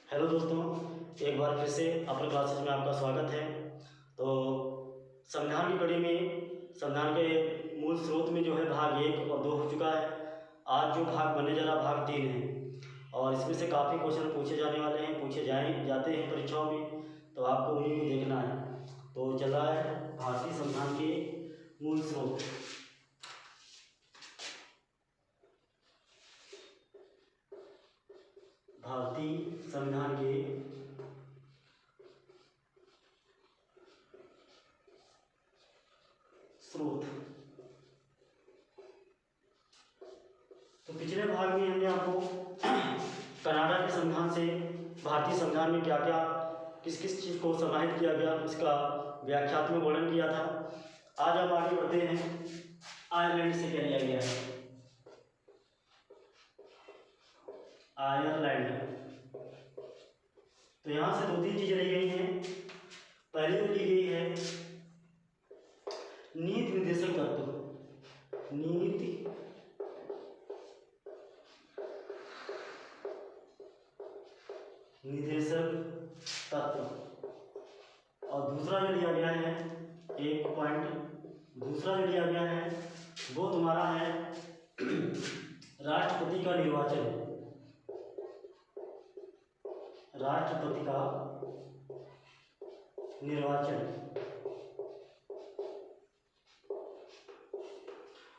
Hello दोस्तों, एक बार फिर से अपर क्लासेज में आपका स्वागत है। तो संविधान की कड़ी में संविधान के मूल स्रोत में जो है भाग 1 और 2 हो चुका है। आज जो भाग बनने जा रहा भाग 3 है और इसमें से काफ़ी क्वेश्चन पूछे जाने वाले हैं, पूछे जाते हैं परीक्षाओं में, तो आपको उन्हीं को देखना है। तो चल रहा है भारतीय संविधान के मूल स्रोत। भारतीय संविधान के स्रोत। तो पिछले भाग में हमने आपको कनाडा के संविधान से भारतीय संविधान में क्या क्या किस किस चीज़ को समाहित किया गया इसका व्याख्यात्मक वर्णन किया था। आज हम आगे बढ़ते हैं। आयरलैंड से क्या लिया गया है? आयरलैंड। तो यहाँ से 2-3 चीज़ें ली गई हैं। पहली तो ली गई है नीति निर्देशक तत्व। नीति निर्देशक तत्व। और दूसरा जो लिया गया है, एक पॉइंट दूसरा जो लिया गया है वो तुम्हारा है राष्ट्रपति का निर्वाचन। राष्ट्रपति का निर्वाचन।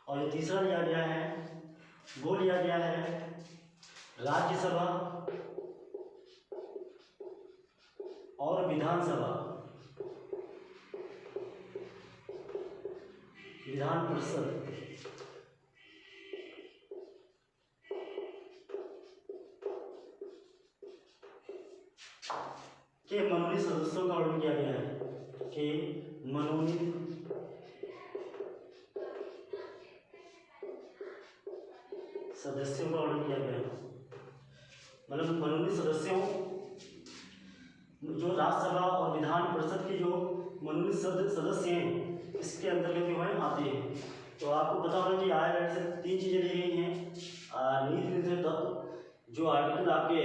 और जो तीसरा लिया गया है वो लिया गया है राज्यसभा और विधानसभा, विधान परिषद के मनोनीत सदस्यों का वर्णन किया गया है। कि मनोनीत सदस्यों का वर्णन किया गया है। मतलब मनोनीत सदस्यों जो राज्यसभा और विधान परिषद के जो मनोनीत सदस्य हैं इसके अंतर्गत जो है आते हैं। तो आपको पता होगा कि आयरलैंड से 3 चीज़ें ली गई हैं। नीति निर्देशक तत्व जो आर्टिकल आपके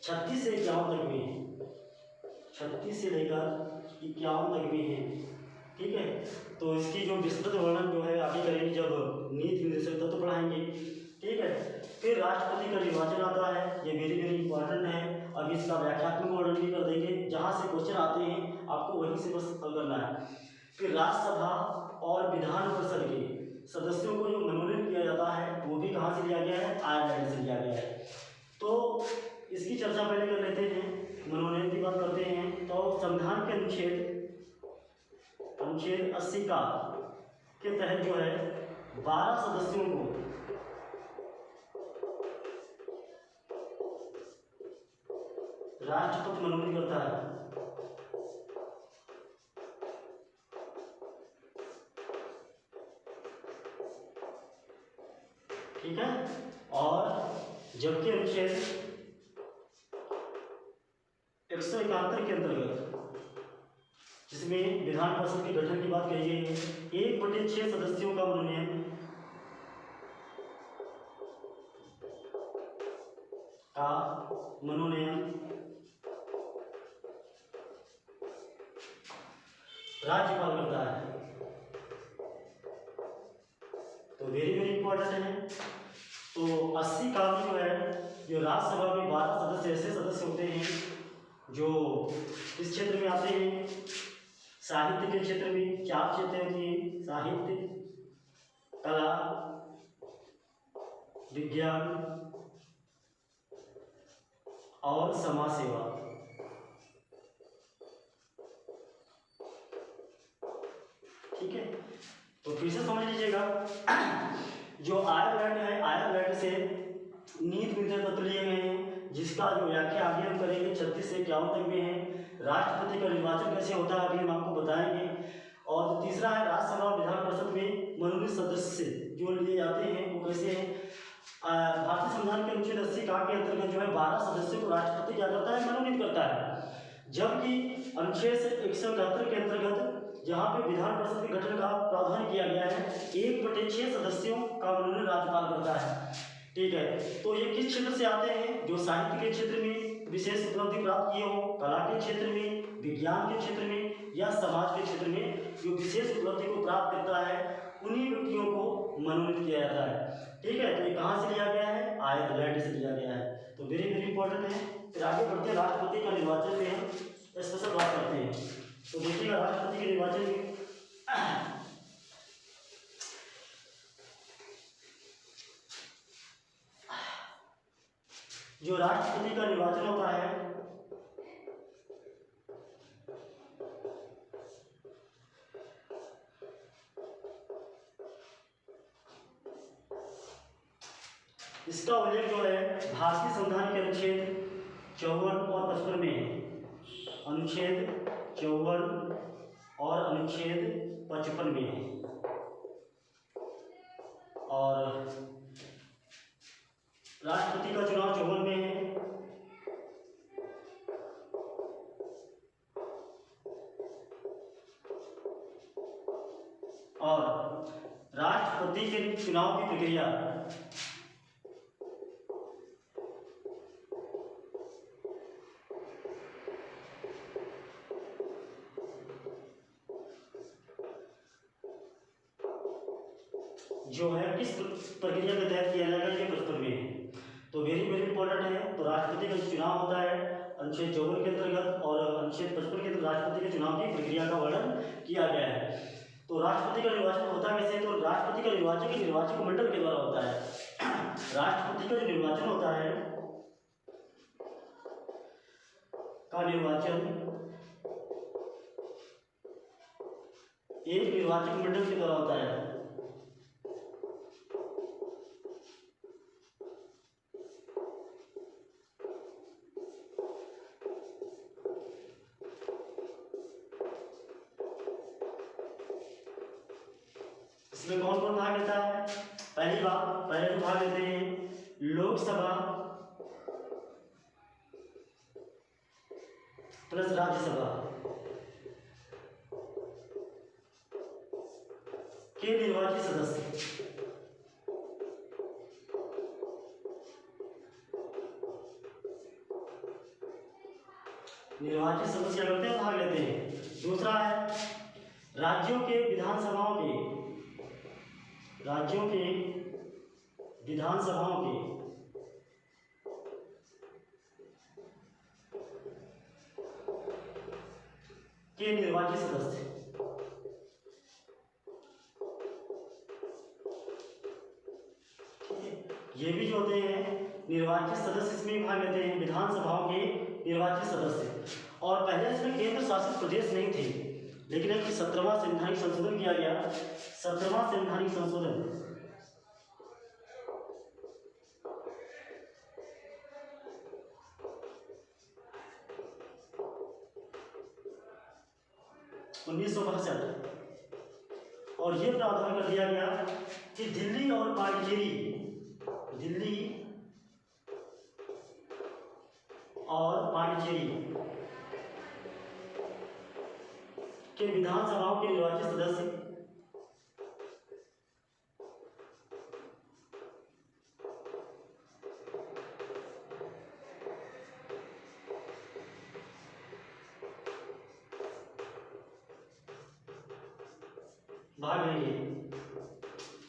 36 से 51 तक में है। 36 से लेकर 51 तक में है। ठीक है, तो इसकी जो विस्तृत वर्णन जो है आगे करेंगे जब नीति निर्देशक तत्व पढ़ाएंगे। ठीक है, फिर राष्ट्रपति का निर्वाचन आता है। ये वेरी वेरी इंपॉर्टेंट है। अब इसका व्याख्यात्मक वर्णन भी कर देंगे। जहाँ से क्वेश्चन आते हैं आपको वहीं से बस हल करना है। फिर राज्यसभा और विधान परिषद के सदस्यों को जो मनोनीत किया जाता है वो भी कहाँ से लिया गया है? आयरलैंड से लिया गया है। तो इसकी चर्चा पहले कर लेते हैं, मनोनयन की बात करते हैं। तो संविधान के अनुच्छेद 80 का के तहत जो है 12 सदस्यों को राष्ट्रपति मनोनीत करता है। ठीक है, और जबकि अनुच्छेद 171 के अंतर्गत जिसमें विधान परिषद के गठन की बात कही गई है 1/6 सदस्यों का मनोनयन राज्यपाल करता है। तो वेरी वेरी इंपॉर्टेंट है। तो 80 का जो है जो राज्यसभा में 12 सदस्य ऐसे सदस्य होते हैं जो इस क्षेत्र में आते हैं। साहित्य के क्षेत्र में 4 क्षेत्र होती हैं, साहित्य, कला, विज्ञान और समाज सेवा। ठीक है, तो फिर से समझ लीजिएगा जो आयरलैंड है, आयरलैंड से नीति निर्देशक तत्व लिए गए हैं जिसका जो व्याख्या आगे हम करेंगे 36 से 51 तक में है। राष्ट्रपति का निर्वाचन कैसे होता है अभी हम आपको बताएंगे। और तीसरा है राज्यसभा और विधान परिषद में मनोनीत सदस्य जो लिए जाते हैं वो कैसे हैं। भारतीय संविधान के अनुच्छेद 80 का के अंतर्गत जो है 12 सदस्यों को राष्ट्रपति क्या करता है? मनोनीत करता है। जबकि अनुच्छेद 171 के अंतर्गत जहाँ पे विधान परिषद के गठन का प्रावधान किया गया है 1/6 सदस्यों का मनोनयन राज्यपाल करता है। ठीक है, तो ये किस क्षेत्र से आते हैं? जो साहित्य के क्षेत्र में विशेष उपलब्धि प्राप्त किए हो, कला के क्षेत्र में, विज्ञान के क्षेत्र में या समाज के क्षेत्र में जो विशेष उपलब्धि को प्राप्त करता है उन्हीं व्यक्तियों को मनोनीत किया जाता है। ठीक है, तो ये कहाँ से लिया गया है? आयरलैंड से लिया गया है, तो वेरी वेरी इंपॉर्टेंट है। फिर आगे बढ़ते हैं, राष्ट्रपति का निर्वाचन में हम स्पेशल बात करते हैं। तो देखिएगा राष्ट्रपति के निर्वाचन में जो राष्ट्रपति का निर्वाचन होता है इसका उल्लेख जो है भारतीय संविधान के अनुच्छेद 54 और 55 में है। अनुच्छेद 54 और अनुच्छेद 55 में है। और राष्ट्रपति का चुनाव 54 में है और राष्ट्रपति के चुनाव की प्रक्रिया जो है किस प्रक्रिया के तहत किया जाएगा ये 55 में है। तो वेरी वेरी इंपॉर्टेंट है। तो राष्ट्रपति का चुनाव होता है अनुच्छेद 54 के अंतर्गत और अनुच्छेद 55 के अंतर्गत राष्ट्रपति के चुनाव की प्रक्रिया का वर्णन किया गया है। तो राष्ट्रपति का निर्वाचन होता कैसे? तो राष्ट्रपति का निर्वाचन निर्वाचक मंडल के द्वारा होता है। राष्ट्रपति का जो निर्वाचन होता है एक निर्वाचक मंडल के द्वारा होता है। इसमें कौन कौन भाग लेता है? पहले जो भाग लेते हैं लोकसभा प्लस राज्यसभा के निर्वाचित सदस्य। निर्वाचित सदस्य करते हैं, भाग लेते हैं। दूसरा है राज्यों के विधानसभाओं के निर्वाचित सदस्य। ये भी जो होते हैं निर्वाचित सदस्य, इसमें भाग लेते हैं विधानसभाओं के निर्वाचित सदस्य। और पहले इसमें केंद्र शासित प्रदेश नहीं थे, लेकिन अब 17वां संवैधानिक संशोधन किया गया। 17वां संवैधानिक संशोधन 1962 और ये प्रावधान कर दिया गया कि दिल्ली और पांडिचेरी के विधानसभाओं के निर्वाचित सदस्य भाग लेंगे।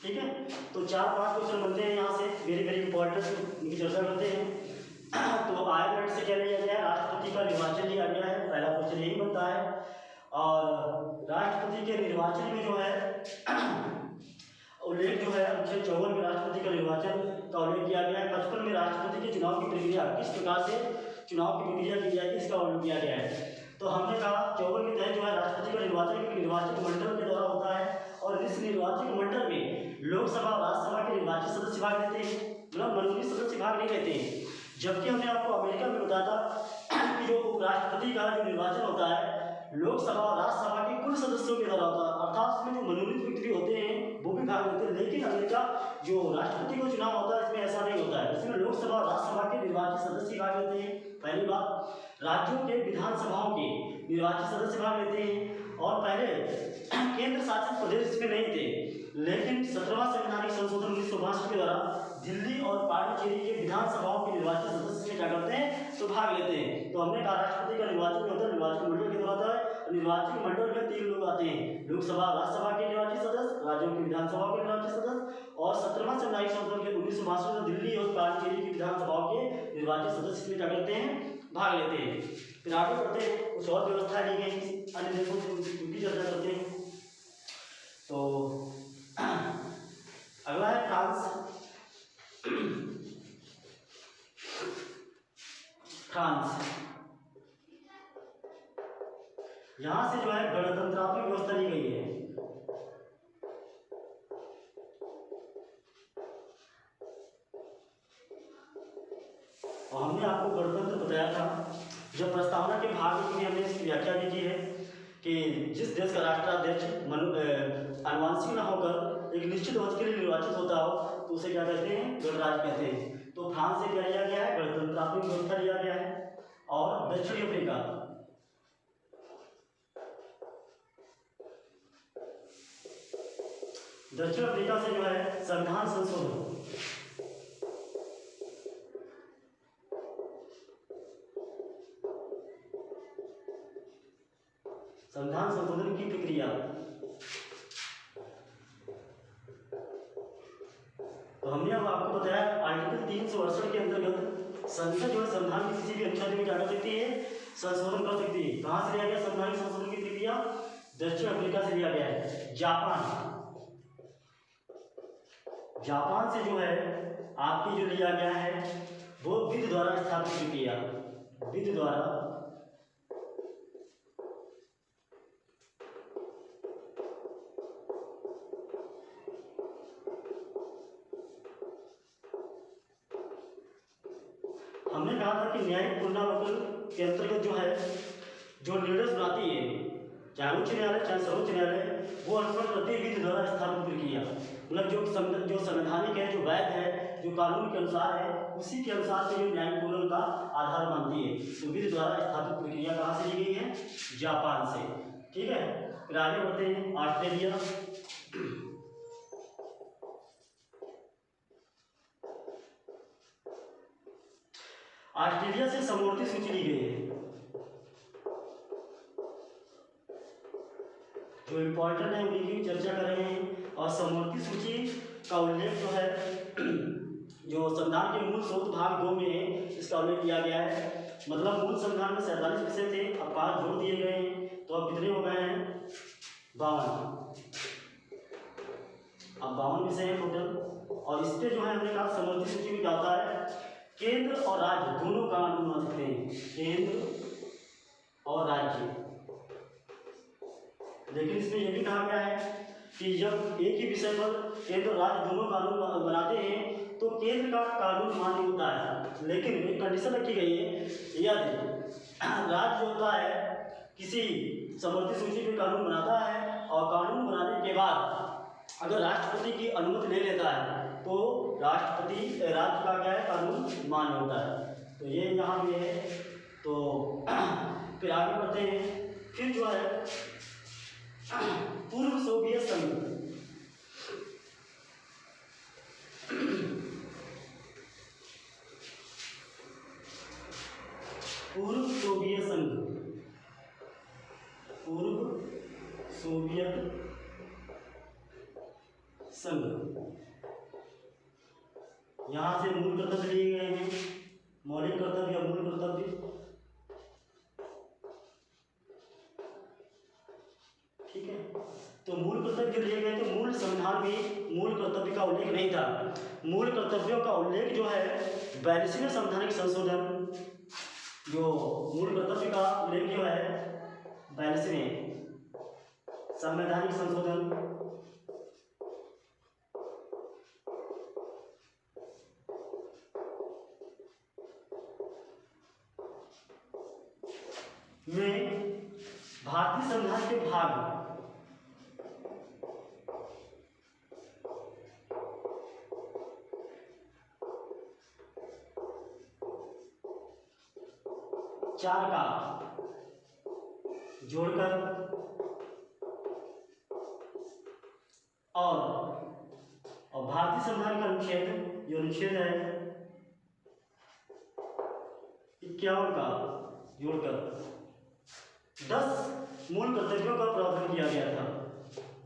ठीक है, तो 4-5 क्वेश्चन बनते हैं यहाँ से, वेरी वेरी इंपॉर्टेंट, इनकी चर्चा करते हैं। तो आयरलैंड से क्या लिया गया है? राष्ट्रपति का निर्वाचन लिया गया है, पहला क्वेश्चन यही बनता है। और राष्ट्रपति के निर्वाचन में जो है उल्लेख जो है अनुच्छेद 54 में राष्ट्रपति का निर्वाचन का उल्लेख किया गया है। 55 में राष्ट्रपति के चुनाव की प्रक्रिया, किस प्रकार से चुनाव की प्रक्रिया की जाएगी, इसका वर्णन किया गया है। तो हमने कहा 54 के तहत जो है राष्ट्रपति का निर्वाचक मंडल के द्वारा होता है और इस निर्वाचक मंडल में लोकसभा और राज्यसभा के निर्वाचित सदस्य भाग लेते हैं, मतलब मनोनीत सदस्य भाग नहीं लेते हैं। जबकि हमने आपको अमेरिका में बताया था कि जो उपराष्ट्रपति का जो निर्वाचन होता है लोकसभा और राज्यसभा के कुल सदस्यों के द्वारा होता है, अर्थात उसमें जो मनोनीत व्यक्ति भी होते हैं वो भी भाग लेते हैं। लेकिन अमेरिका जो राष्ट्रपति का चुनाव होता है इसमें ऐसा नहीं होता है, इसमें लोकसभा और राज्यसभा के निर्वाचित सदस्य भाग लेते हैं। पहली बात, राज्यों के विधानसभाओं के निर्वाचित सदस्य भाग लेते हैं। और पहले केंद्र शासित प्रदेश इसमें नहीं थे, लेकिन 17वां संवैधानिक संशोधन 1962 के द्वारा दिल्ली और पांडिचेरी के विधानसभाओं के निर्वाचित सदस्य क्या करते हैं, तो भाग लेते हैं। तो हमने कहा राष्ट्रपति का निर्वाचन होता है, निर्वाचन मंडल के द्वारा होता है। निर्वाचन मंडल में 3 लोग आते हैं, लोकसभा राज्यसभा के निर्वाचित सदस्य, राज्यों की विधानसभा के निर्वाचित सदस्य, और 17वां संवैधानिक संशोधन के 1962 में दिल्ली और पांडिचेरी की विधानसभाओं के निर्वाचित सदस्य इसमें क्या करते हैं, भाग लेते हैं। फिर आगे बढ़ते हैं, कुछ और व्यवस्था ली गई किसी अन्य देशों से, उनकी चर्चा करते हैं। तो अगला है फ्रांस। फ्रांस यहां से जो है गणतंत्रात्मक व्यवस्था ली गई है। और हमने आपको गणतंत्र बताया था जब प्रस्तावना के भाग में हमने इसकी व्याख्या भी की है कि जिस देश का राष्ट्राध्यक्ष अनुवांशिक न होकर एक निश्चित अवधि के लिए निर्वाचित होता हो तो उसे क्या कहते हैं, गणराज्य कहते हैं। तो फ्रांस से क्या लिया गया है, गणतंत्रात्मक व्यवस्था लिया गया है। और दक्षिण अफ्रीका, दक्षिण अफ्रीका से जो है संविधान संशोधन, संविधान संशोधन की प्रक्रिया। तो हमने अब आपको बताया आर्टिकल 368 के अंतर्गत संसद जो है संविधान के किसी भी अनुच्छेद में क्या कर सकती है, संशोधन कर सकती है। कहां से लिया गया संवैधानिक संशोधन की प्रक्रिया, दक्षिण अफ्रीका से लिया गया है। जापान से जो है आपकी जो लिया गया है वो विधि द्वारा स्थापित प्रक्रिया, विधि द्वारा हमने कहा था कि न्यायिक पुनरावलोकन के अंतर्गत जो है जो निर्देश बनाती है, चाहे उच्च न्यायालय चाहे सर्वोच्च न्यायालय, वो अनुप्रति विधि द्वारा स्थापित प्रक्रिया, मतलब जो संवैधानिक है, जो वैध है, जो कानून के अनुसार है, उसी के अनुसार से जो न्यायिक पुनर्वलोकन का आधार मानती है। तो विधि द्वारा स्थापित प्रक्रिया कहाँ से ली गई है, जापान से। ठीक है, फिर आगे बढ़ते हैं। ऑस्ट्रेलिया, ऑस्ट्रेलिया से समवर्ती सूची ली गई है। जो इम्पोर्टेंट है उन्हीं की चर्चा कर रहे हैं। और समवर्ती सूची का उल्लेख जो है जो संविधान के मूल स्रोत भाग 2 में इसका उल्लेख किया गया है। मतलब मूल संविधान में 47 विषय थे, अब 5 जोड़ दिए गए हैं, तो अब कितने हो गए हैं, 52। अब 52 विषय हैं टोटल। और इस पे जो है हमने कहा समवर्ती सूची में क्या होता है, केंद्र और राज्य दोनों कानून बना सकते हैं, केंद्र और राज्य। लेकिन इसमें यह भी कहा गया है कि जब एक ही विषय पर केंद्र और राज्य दोनों कानून बनाते हैं तो केंद्र का कानून मान्य होता है। लेकिन एक कंडीशन रखी गई है, यदि राज्य होता है किसी समवर्ती सूची पे कानून बनाता है और कानून बनाने के बाद अगर राष्ट्रपति की अनुमति ले लेता है तो राष्ट्रपति राज्य का क्या है, कानून मान्य होता है। तो ये यहाँ भी है। तो फिर आगे बढ़ते हैं। फिर जो है पूर्व सोवियत संघ, पूर्व सोवियत संघ, पूर्व सोवियत संघ, यहां से मूल कर्तव्य लिए गए हैं, मौलिक कर्तव्य या मूल कर्तव्य। ठीक है, तो मूल कर्तव्य जो लिए गए थे, मूल संविधान में मूल कर्तव्य का उल्लेख नहीं था। मूल कर्तव्यों का उल्लेख जो है 42वें संवैधानिक संशोधन, जो मूल कर्तव्य का उल्लेख जो है 42वें संवैधानिक संशोधन में भारतीय संविधान के भाग 4 का जोड़कर और भारतीय संविधान का अनुच्छेद, जो अनुच्छेद है 51 का जोड़कर 10 मूल कर्तव्यों का प्रावधान किया गया था।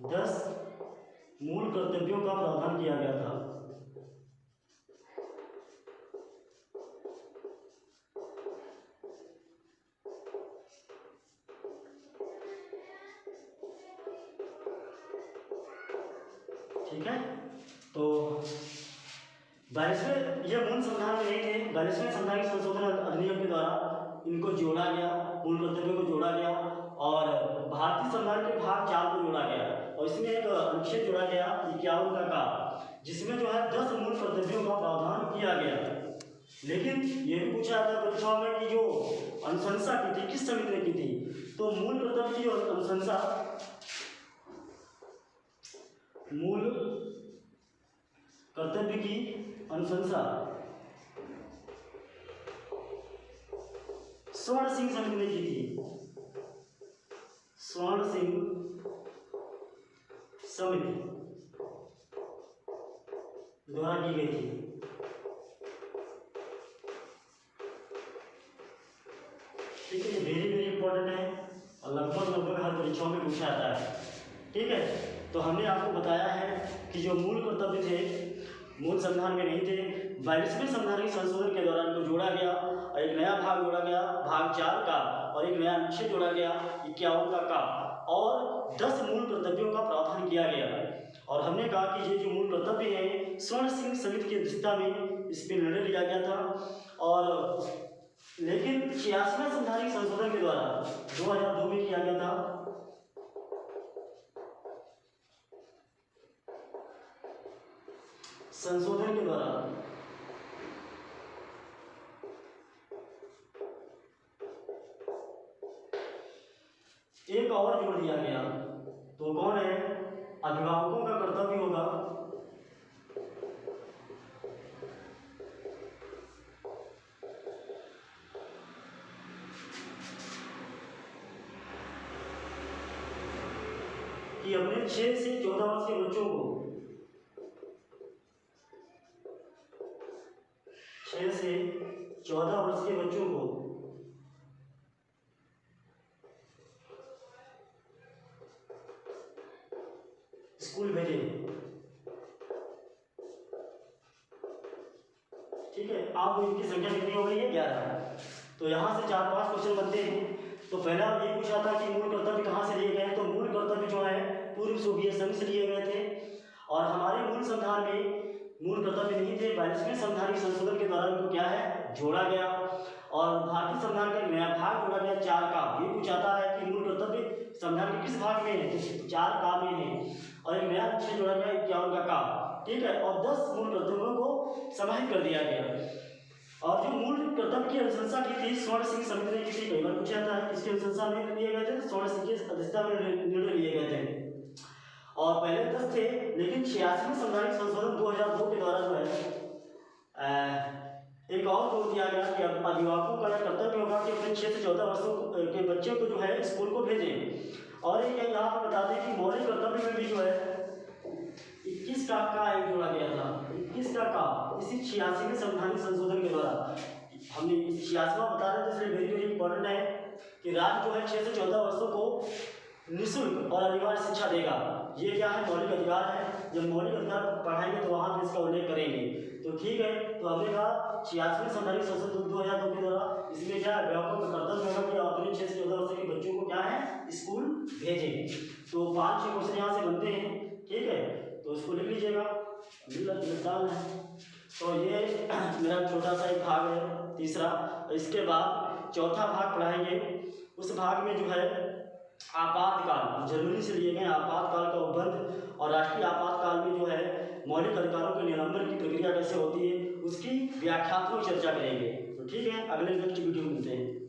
10 मूल कर्तव्यों का प्रावधान किया गया था। ठीक है, तो 22वें ये मूल संविधान में नहीं थे। 22वें संवैधानिक संशोधन अधिनियम के द्वारा इनको जोड़ा गया, मूल कर्तव्यों को जोड़ा गया और भारतीय संविधान के भाग 4 को जोड़ा गया और इसमें एक अनुच्छेद जोड़ा गया 51 का, जिसमें जो है 10 मूल कर्तव्यों का प्रावधान किया गया। लेकिन ये भी पूछा जाता है परीक्षाओं में कि जो अनुशंसा की थी किस समिति ने की थी, तो मूल कर्तव्य की अनुशंसा मूल कर्तव्य की अनुशंसा स्वर्ण सिंह समिति ने की थी। स्वर्ण सिंह समिति द्वारा की गई थी। ठीक है, वेरी वेरी इंपॉर्टेंट है और लगभग हर परीक्षाओं में पूछा जाता है। ठीक है, तो हमने आपको बताया है कि जो मूल कर्तव्य थे मूल संविधान में नहीं थे, 22वें संवैधानिक संशोधन के दौरान इनको जोड़ा गया और एक नया भाग जोड़ा गया भाग 4 का और एक नया अनुच्छेद जोड़ा गया 51 का और 10 मूल कर्तव्यों का प्रावधान किया गया। और हमने कहा कि ये जो मूल कर्तव्य है स्वर्ण सिंह समिति की अध्यक्षता में इस पर निर्णय लिया गया था। और लेकिन 86वें संवैधानिक संशोधन के द्वारा 2002 में किया गया था। संशोधन के द्वारा एक और जोड़ दिया गया, तो कौन है? अभिभावकों का कर्तव्य होगा कि अपने 6 से 14 वर्ष के बच्चों को 6 से 14 वर्ष के बच्चों को स्कूल भेजें। ठीक है, आप इनकी संख्या कितनी हो गई है? 11। तो यहाँ से 4-5 क्वेश्चन बनते हैं। तो पहला ये पूछा था कि मूल कर्तव्य कहाँ से लिए गए हैं, तो मूल कर्तव्य जो है पूर्व सोवियत संघ से लिए गए थे और हमारे मूल संविधान में मूल कर्तव्य नहीं थे। 22वें संवैधानिक संशोधन के द्वारा इनको क्या है जोड़ा गया और भारतीय संविधान का नया भाग जोड़ा गया 4 का। ये पूछाता है कि मूल कर्तव्य संविधान के किस भाग में है, तो 4 का में है और एक नया अनुच्छेद जोड़ा गया 51 का। ठीक है, और 10 मूल कर्तव्यों को समाहित कर दिया गया। और जो मूल कर्तव्य की अनुशंसा की थी स्वर्ण सिंह समिति ने की थी। कई बार पूछा जाता है किसकी अनुशंसा में लिए गए थे, तो स्वर्ण सिंह की अध्यक्षता में निर्णय लिए गए थे और पहले 10 थे। लेकिन 86वें संवैधानिक संशोधन 2002 के द्वारा जो है एक और जोड़ दिया गया कि अभिभावकों का कर्तव्य होगा कि अपने 6 से 14 वर्षों के बच्चे को जो है स्कूल को भेजें। और एक यहाँ पर बता दें कि मौलिक कर्तव्य में भी जो है 21 का एक जोड़ा गया था। 21 का इसी 86वें संवैधानिक संशोधन के द्वारा हमने 86वां बता रहे थे, इसलिए वेरी वेरी इंपॉर्टेंट है कि राज्य जो है 6 से 14 वर्षों को निःशुल्क और अनिवार्य शिक्षा देगा। ये क्या है? मौलिक अधिकार है। जब मौलिक अधिकार पढ़ाएंगे तो वहाँ पे इसका उल्लेख करेंगे। तो ठीक है, तो हमने कहा 86वें संवैधानिक संशोधन 2002 के द्वारा इसमें क्या अभिभावकों का कर्तव्य होगा कि अपने 6 से 14 वर्ष के बच्चों को क्या है स्कूल भेजें। तो 5-6 क्वेश्चन यहाँ से बनते हैं। ठीक है, तो इसको लिख लीजिएगा, मिसाल है। तो ये मेरा छोटा सा एक भाग है तीसरा। इसके बाद चौथा भाग पढ़ाएंगे। उस भाग में जो है आपातकाल, जर्मनी से लिए गए आपातकाल का उपबंध और राष्ट्रीय आपातकाल में जो है मौलिक अधिकारों के निलंबन की प्रक्रिया कैसे होती है उसकी व्याख्यात्मक चर्चा करेंगे। तो ठीक है, अगले नेक्स्ट वीडियो में मिलते हैं।